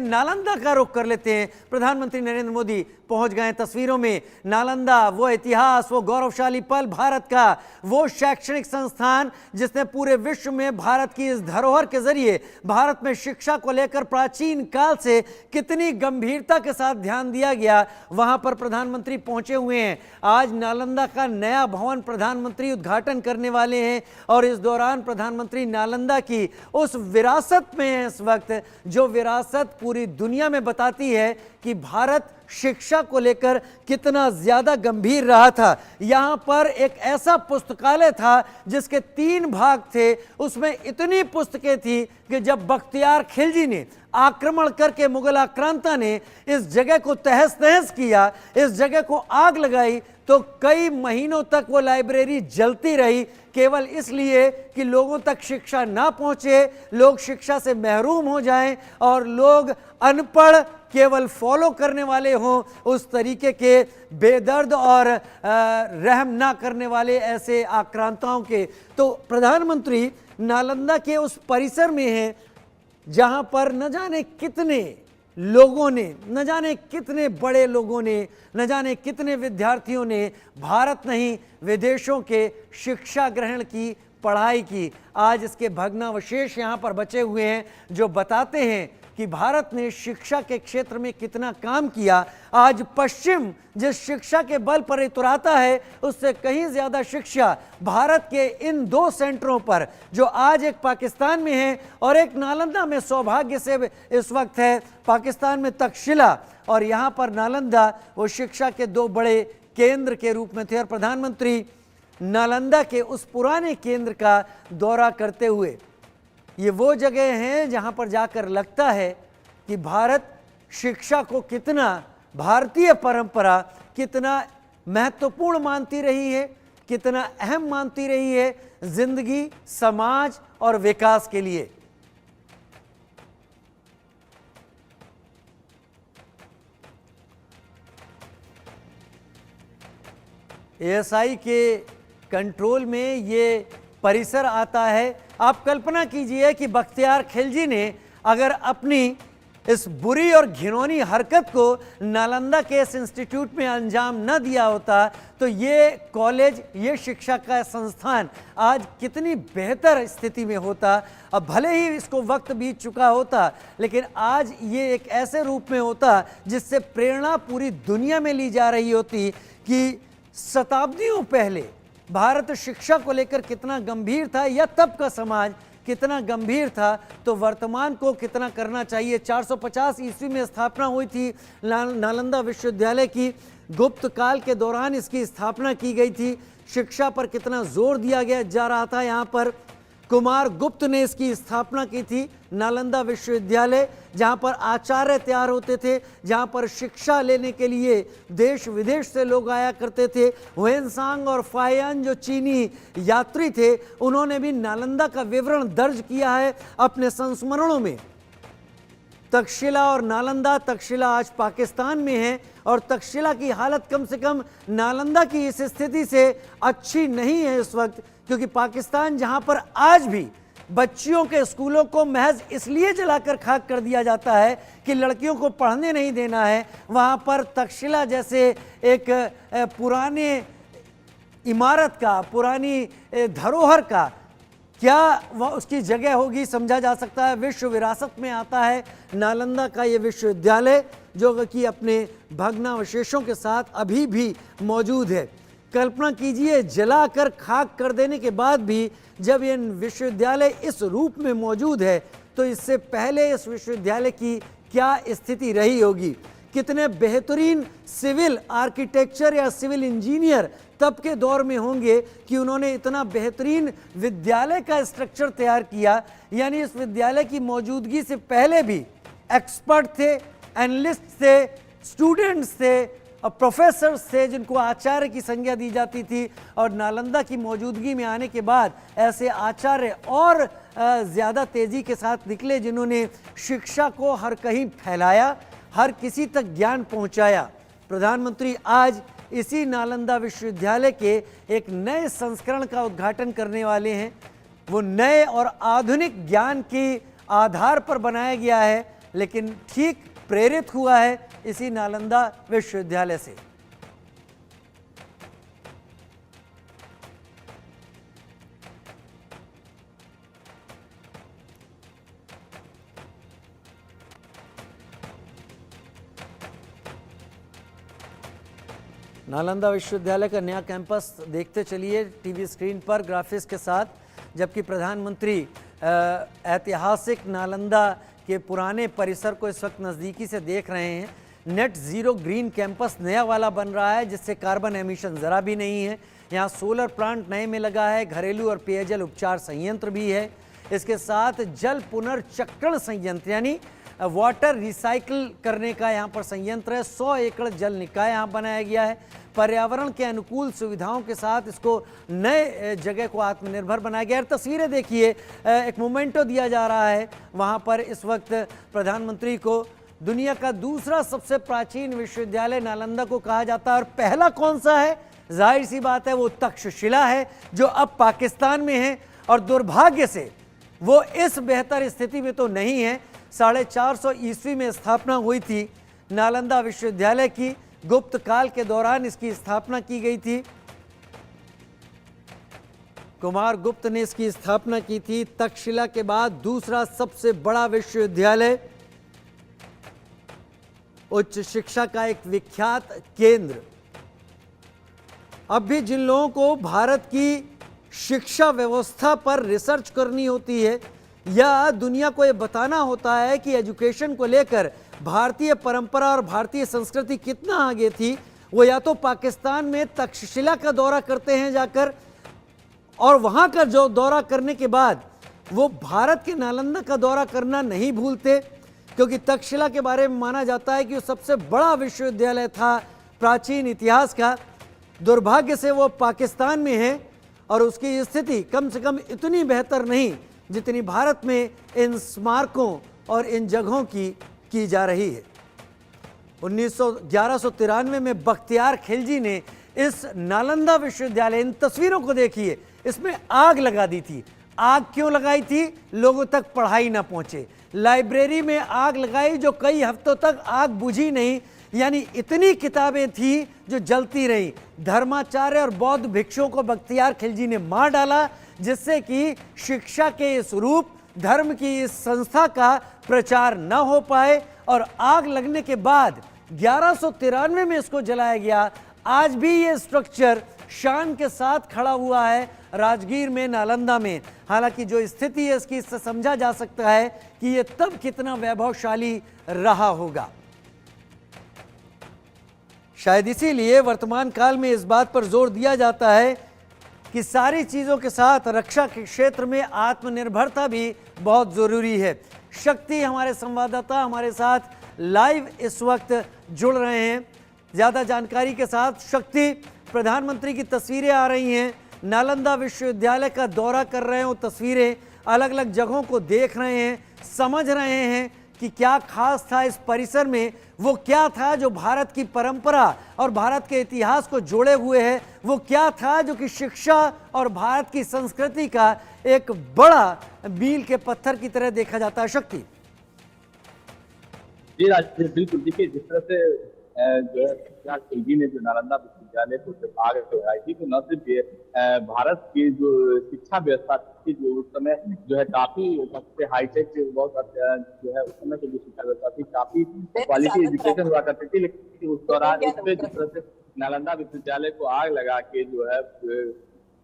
नालंदा का रुख कर लेते हैं। प्रधानमंत्री नरेंद्र मोदी पहुंच गए तस्वीरों में। नालंदा वो इतिहास, वो गौरवशाली पल, भारत का वो शैक्षणिक संस्थान जिसने पूरे विश्व में भारत की इस धरोहर के जरिए भारत में शिक्षा को लेकर प्राचीन काल से कितनी गंभीरता के साथ ध्यान दिया गया, वहां पर प्रधानमंत्री पहुंचे हुए हैं। आज नालंदा का नया भवन प्रधानमंत्री उद्घाटन करने वाले हैं और इस दौरान प्रधानमंत्री नालंदा की उस विरासत में है इस वक्त, जो विरासत पूरी दुनिया में बताती है कि भारत शिक्षा को लेकर कितना ज्यादा गंभीर रहा था। यहां पर एक ऐसा पुस्तकालय था जिसके 3 भाग थे, उसमें इतनी पुस्तकें थी कि जब बख्तियार खिलजी ने आक्रमण करके मुगल आक्रांता ने इस जगह को तहस नहस किया, इस जगह को आग लगाई, तो कई महीनों तक वो लाइब्रेरी जलती रही, केवल इसलिए कि लोगों तक शिक्षा ना पहुंचे, लोग शिक्षा से महरूम हो जाएं और लोग अनपढ़ केवल फॉलो करने वाले हों, उस तरीके के बेदर्द और रहम ना करने वाले ऐसे आक्रांताओं के। तो प्रधानमंत्री नालंदा के उस परिसर में हैं जहां पर न जाने कितने लोगों ने, न जाने कितने बड़े लोगों ने, न जाने कितने विद्यार्थियों ने भारत नहीं विदेशों के शिक्षा ग्रहण की, पढ़ाई की। आज इसके भग्नावशेष यहाँ पर बचे हुए हैं जो बताते हैं कि भारत ने शिक्षा के क्षेत्र में कितना काम किया। आज पश्चिम जिस शिक्षा के बल पर इतराता है, उससे कहीं ज्यादा शिक्षा भारत के इन 2 सेंटरों पर, जो आज एक पाकिस्तान में है और एक नालंदा में सौभाग्य से इस वक्त है, पाकिस्तान में तक्षशिला और यहाँ पर नालंदा, वो शिक्षा के 2 बड़े केंद्र के रूप में थे। और प्रधानमंत्री नालंदा के उस पुराने केंद्र का दौरा करते हुए, ये वो जगह हैं जहां पर जाकर लगता है कि भारत शिक्षा को कितना, भारतीय परंपरा कितना महत्वपूर्ण मानती रही है, कितना अहम मानती रही है जिंदगी, समाज और विकास के लिए। एएसआई के कंट्रोल में ये परिसर आता है। आप कल्पना कीजिए कि बख्तियार खिलजी ने अगर अपनी इस बुरी और घिनौनी हरकत को नालंदा के इस इंस्टीट्यूट में अंजाम न दिया होता, तो ये कॉलेज, ये शिक्षा का संस्थान आज कितनी बेहतर स्थिति में होता। अब भले ही इसको वक्त बीत चुका होता, लेकिन आज ये एक ऐसे रूप में होता जिससे प्रेरणा पूरी दुनिया में ली जा रही होती कि शताब्दियों पहले भारत शिक्षा को लेकर कितना गंभीर था, या तब का समाज कितना गंभीर था, तो वर्तमान को कितना करना चाहिए। 450 ईस्वी में स्थापना हुई थी नालंदा विश्वविद्यालय की, गुप्त काल के दौरान इसकी स्थापना की गई थी। शिक्षा पर कितना जोर दिया गया जा रहा था। यहाँ पर कुमार गुप्त ने इसकी स्थापना की थी, नालंदा विश्वविद्यालय, जहाँ पर आचार्य तैयार होते थे, जहाँ पर शिक्षा लेने के लिए देश विदेश से लोग आया करते थे। हुएनसांग और फायान जो चीनी यात्री थे, उन्होंने भी नालंदा का विवरण दर्ज किया है अपने संस्मरणों में। तक्षशिला और नालंदा, तक्षशिला आज पाकिस्तान में है और तक्षशिला की हालत कम से कम नालंदा की इस स्थिति से अच्छी नहीं है इस वक्त, क्योंकि पाकिस्तान जहां पर आज भी बच्चियों के स्कूलों को महज इसलिए जलाकर खाक कर दिया जाता है कि लड़कियों को पढ़ने नहीं देना है, वहां पर तक्षशिला जैसे एक पुराने इमारत का, पुरानी धरोहर का क्या वह उसकी जगह होगी, समझा जा सकता है। विश्व विरासत में आता है नालंदा का ये विश्वविद्यालय, जो कि अपने भग्नावशेषों के साथ अभी भी मौजूद है। कल्पना कीजिए, जलाकर खाक कर देने के बाद भी जब ये विश्वविद्यालय इस रूप में मौजूद है, तो इससे पहले इस विश्वविद्यालय की क्या स्थिति रही होगी। कितने बेहतरीन सिविल आर्किटेक्चर या सिविल इंजीनियर तब के दौर में होंगे कि उन्होंने इतना बेहतरीन विद्यालय का स्ट्रक्चर तैयार किया। यानी इस विद्यालय की मौजूदगी से पहले भी एक्सपर्ट थे, एनालिस्ट थे, स्टूडेंट्स थे और प्रोफेसर्स थे जिनको आचार्य की संज्ञा दी जाती थी। और नालंदा की मौजूदगी में आने के बाद ऐसे आचार्य और ज़्यादा तेज़ी के साथ निकले जिन्होंने शिक्षा को हर कहीं फैलाया, हर किसी तक ज्ञान पहुंचाया। प्रधानमंत्री आज इसी नालंदा विश्वविद्यालय के एक नए संस्करण का उद्घाटन करने वाले हैं। वो नए और आधुनिक ज्ञान के आधार पर बनाया गया है लेकिन ठीक प्रेरित हुआ है इसी नालंदा विश्वविद्यालय से। नालंदा विश्वविद्यालय का नया कैंपस देखते चलिए टीवी स्क्रीन पर ग्राफिक्स के साथ, जबकि प्रधानमंत्री ऐतिहासिक नालंदा के पुराने परिसर को इस वक्त नज़दीकी से देख रहे हैं। नेट ज़ीरो ग्रीन कैंपस नया वाला बन रहा है, जिससे कार्बन एमिशन ज़रा भी नहीं है। यहाँ सोलर प्लांट नए में लगा है, घरेलू और पेयजल उपचार संयंत्र भी है। इसके साथ जल पुनर्चक्रण संयंत्र यानी वाटर रिसाइकिल करने का यहाँ पर संयंत्र है। 100 एकड़ जल निकाय यहाँ बनाया गया है। पर्यावरण के अनुकूल सुविधाओं के साथ इसको नए जगह को आत्मनिर्भर बनाया गया है। तस्वीरें देखिए, एक मोमेंटो दिया जा रहा है वहाँ पर। इस वक्त प्रधानमंत्री को दुनिया का दूसरा सबसे प्राचीन विश्वविद्यालय नालंदा को कहा जाता है, और पहला कौन सा है? जाहिर सी बात है वो तक्षशिला है, जो अब पाकिस्तान में है। और दुर्भाग्य से वो इस बेहतर स्थिति में तो नहीं है। 450 ईस्वी में स्थापना हुई थी नालंदा विश्वविद्यालय की। गुप्त काल के दौरान इसकी स्थापना की गई थी। कुमार गुप्त ने इसकी स्थापना की थी। तक्षशिला के बाद दूसरा सबसे बड़ा विश्वविद्यालय, उच्च शिक्षा का एक विख्यात केंद्र। अब भी जिन लोगों को भारत की शिक्षा व्यवस्था पर रिसर्च करनी होती है या दुनिया को ये बताना होता है कि एजुकेशन को लेकर भारतीय परंपरा और भारतीय संस्कृति कितना आगे थी, वो या तो पाकिस्तान में तक्षशिला का दौरा करते हैं जाकर, और वहाँ का जो दौरा करने के बाद वो भारत के नालंदा का दौरा करना नहीं भूलते, क्योंकि तक्षशिला के बारे में माना जाता है कि वो सबसे बड़ा विश्वविद्यालय था प्राचीन इतिहास का। दुर्भाग्य से वो पाकिस्तान में है और उसकी स्थिति कम से कम इतनी बेहतर नहीं जितनी भारत में इन स्मारकों और इन जगहों की जा रही है। 1193 में बख्तियार खिलजी ने इस नालंदा विश्वविद्यालय, इन तस्वीरों को देखिए, इसमें आग लगा दी थी। आग क्यों लगाई थी? लोगों तक पढ़ाई ना पहुंचे। लाइब्रेरी में आग लगाई जो कई हफ्तों तक आग बुझी नहीं, यानी इतनी किताबें थी जो जलती रही। धर्माचार्य और बौद्ध भिक्षुओं को बख्तियार खिलजी ने मार डाला, जिससे कि शिक्षा के इस रूप, धर्म की इस संस्था का प्रचार न हो पाए। और आग लगने के बाद 1193 में इसको जलाया गया। आज भी ये स्ट्रक्चर शान के साथ खड़ा हुआ है राजगीर में, नालंदा में। हालांकि जो स्थिति है इसकी, इससे समझा जा सकता है कि ये तब कितना वैभवशाली रहा होगा। शायद इसीलिए वर्तमान काल में इस बात पर जोर दिया जाता है कि सारी चीज़ों के साथ रक्षा के क्षेत्र में आत्मनिर्भरता भी बहुत ज़रूरी है। शक्ति हमारे संवाददाता हमारे साथ लाइव इस वक्त जुड़ रहे हैं ज़्यादा जानकारी के साथ। शक्ति, प्रधानमंत्री की तस्वीरें आ रही हैं, नालंदा विश्वविद्यालय का दौरा कर रहे हैं, वो तस्वीरें अलग अलग जगहों को देख रहे हैं, समझ रहे हैं कि क्या खास था इस परिसर में, वो क्या था जो भारत की परंपरा और भारत के इतिहास को जोड़े हुए है, वो क्या था जो कि शिक्षा और भारत की संस्कृति का एक बड़ा मील के पत्थर की तरह देखा जाता है। शक्ति जी राजेश, बिल्कुल। देखिए, जिस तरह से जो है खिलजी ने जो नालंदा विश्वविद्यालय को जब आग लगाई थी, तो न सिर्फ ये भारत की जो शिक्षा व्यवस्था थी, जो उस समय जो है काफी सबसे हाईटेक, बहुत जो है उस समय की जो शिक्षा व्यवस्था थी, काफी क्वालिटी एजुकेशन हुआ करती थी। लेकिन उस दौरान उस पर जिस तरह से नालंदा विश्वविद्यालय को आग लगा के जो है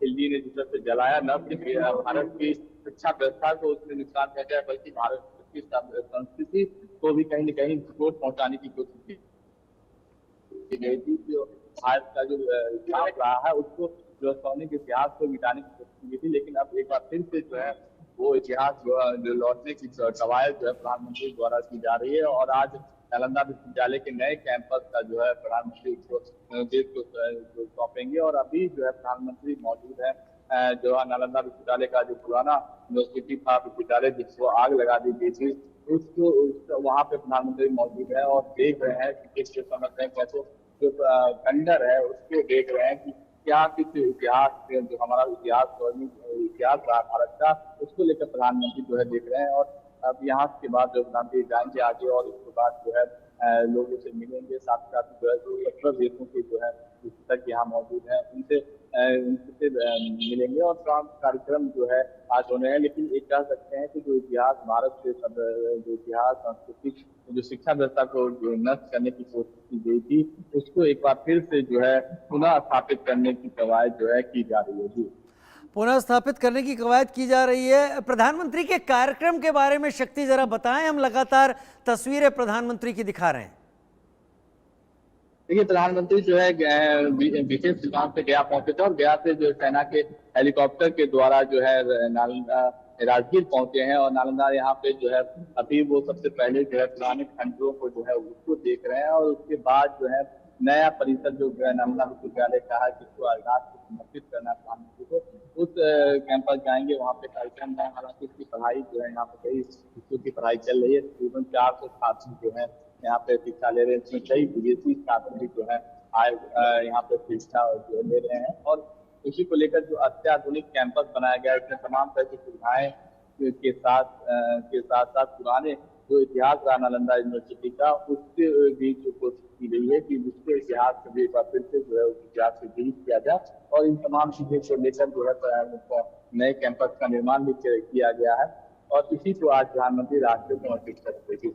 खिलजी ने जिस तरह से जलाया, न सिर्फ भारत की शिक्षा व्यवस्था को उसने नुकसान पहुंचाया, बल्कि भारत की संस्कृति को भी कहीं न कहीं चोट पहुंचाने की कोशिश की गई थी। जो भारत का जो इतिहास रहा है उसको, जो सौनिक इतिहास को मिटाने की कोशिश की थी। लेकिन अब एक बार फिर से जो है वो इतिहास जो लौटने की कवायद जो है प्रधानमंत्री द्वारा की जा रही है। और आज नालंदा विश्वविद्यालय के नए कैंपस का जो है प्रधानमंत्री देश को सौंपेंगे। और अभी जो है प्रधानमंत्री मौजूद है जो नालंदा विश्वविद्यालय का जो पुराना यूनिवर्सिटी था, विश्वविद्यालय जिसको आग लगा दी गई थी, उसको वहाँ पे प्रधानमंत्री मौजूद है और देख रहे हैं कि किस समझ रहे हैं, कैसे जो खंडर है उसको देख रहे हैं कि क्या किस इतिहास, जो हमारा इतिहास रहा भारत का, उसको लेकर प्रधानमंत्री जो है देख रहे हैं। और अब यहाँ के बाद जो प्रधानमंत्री जाएंगे आगे और उसके बाद जो है लोगों से मिलेंगे, साथ ही साथ जो है जो 17 देशों के जो है विशेषज्ञ यहाँ मौजूद हैं उनसे मिलेंगे और तमाम कार्यक्रम जो है आज होने हैं। लेकिन एक कह सकते हैं कि जो इतिहास भारत के जो इतिहास सांस्कृतिक जो शिक्षा व्यवस्था को जो नष्ट करने की कोशिश की गई थी, उसको एक बार फिर से जो है पुनः स्थापित करने की कवायद जो है की जा रही है। जी, पुनः स्थापित करने की कवायद की जा रही है। प्रधानमंत्री के कार्यक्रम के बारे में शक्ति जरा बताएं, हम लगातार तस्वीरें प्रधानमंत्री की दिखा रहे हैं। देखिए, प्रधानमंत्री जो है विशेष विमान से गया पहुंचे थे और गया से जो सेना के हेलीकॉप्टर के द्वारा जो है नालंदा राजगीर पहुंचे हैं और नालंदा यहाँ पे जो है अभी वो सबसे पहले जो है पुराने खंडरों को जो है उसको देख रहे हैं और उसके बाद जो है नया परिसर जो नालंदा विश्वविद्यालय का है जिसको राष्ट्र को समर्पित करना प्रधानमंत्री को उस कैंपस जाएंगे। वहाँ पे कार्यक्रम है, हालांकि इसकी पढ़ाई जो है यहाँ पे कई विषयों की पढ़ाई चल रही है। तकरीबन 400 छात्र जो है यहाँ पे शिक्षा ले रहे हैं, इसमें कई विदेशी छात्र भी जो है आए यहाँ पे शिक्षा जो ले रहे हैं और इसी को लेकर जो अत्याधुनिक कैंपस बनाया गया है इसमें तमाम तरह की सुविधाएं के साथ साथ पुराने जो इतिहास रहा नालंदा यूनिवर्सिटी का उससे भी जो कोशिश की गई है कि उसके इतिहास को भी एक बार फिर से जो है उस इतिहास से जीवित किया जाए और इन तमाम चीजों को लेकर जो है नए कैंपस का निर्माण भी किया गया है और इसी को आज प्रधानमंत्री राष्ट्र को समर्पित करते हैं।